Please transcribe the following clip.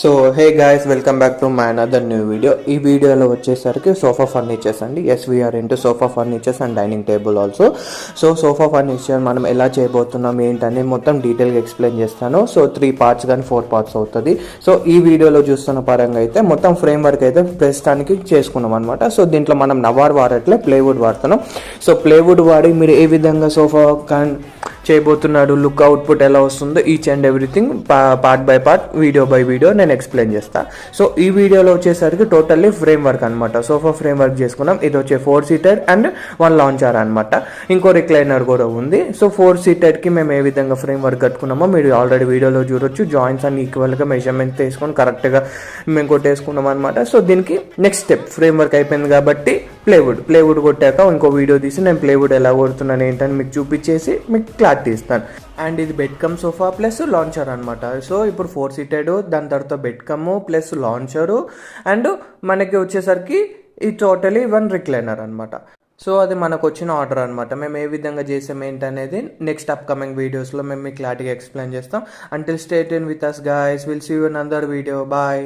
So hey guys, welcome back to my another new video. ఈ వీడియోలో వచ్చేసరికి sofa furnitures అండి. As we are into sofa furnitures and dining table also. So sofa furniture మనం ఎలా చేయబోతున్నాం ఏంటని మొత్తం డీటెయిల్గా ఎక్స్ప్లెయిన్ చేస్తాను. సో 3 పార్ట్స్ కానీ 4 పార్ట్స్ అవుతుంది. సో ఈ వీడియోలో చూస్తున్న పరంగా అయితే మొత్తం ఫ్రేమ్ వర్క్ అయితే ప్రస్తుతానికి చేసుకున్నాం అనమాట. సో దీంట్లో మనం నవార్ వాడట్లే, ప్లేవుడ్ వాడుతున్నాం. సో ప్లేవుడ్ వాడి మీరు ఏ విధంగా సోఫా చేయబోతున్నాడు, లుక్ అవుట్పుట్ ఎలా వస్తుందో each and everything part by part, video by video నేను ఎక్స్ప్లెయిన్ చేస్తాను. సో ఈ వీడియోలో వచ్చేసరికి టోటల్లీ ఫ్రేమ్ వర్క్ అనమాట. సోఫా ఫ్రేమ్ వర్క్ చేసుకున్నాం. ఇది వచ్చే 4 సీటర్ అండ్ 1 లాంచర్ అనమాట. ఇంకో రిక్లైనర్ కూడా ఉంది. సో 4 సీటర్కి మేము ఏ విధంగా ఫ్రేమ్ వర్క్ కట్టుకున్నామో మీరు ఆల్రెడీ వీడియోలో చూడొచ్చు. జాయింట్స్ అన్ని ఈక్వల్గా మెజర్మెంట్ తీసుకొని కరెక్ట్గా మేము కొట్టేసుకున్నాం అనమాట. సో దీనికి నెక్స్ట్ స్టెప్ ఫ్రేమ్ వర్క్ అయిపోయింది కాబట్టి ప్లేవుడ్ కొట్టాక ఇంకో వీడియో తీసి నేను ప్లేవుడ్ ఎలా కొడుతున్నాను ఏంటని మీకు చూపించేసి మీకు క్లారిటీ ఇస్తాను. అండ్ ఇది bed come sofa plus launcher అనమాట. సో ఇప్పుడు 4 సీటెడ్, దాని తర్వాత bed come plus launcher and మనకి వచ్చేసరికి ఈ టోటలీ 1 రిక్లైనర్ అనమాట. సో అది మనకు వచ్చిన ఆర్డర్ అనమాట. మేము ఏ విధంగా చేసాం ఏంటనేది నెక్స్ట్ అప్కమింగ్ వీడియోస్లో మేము మీకు క్లారిటీగా ఎక్స్ప్లెయిన్ చేస్తాం. Until stay tune with us guys, we'll see you in another video. Bye.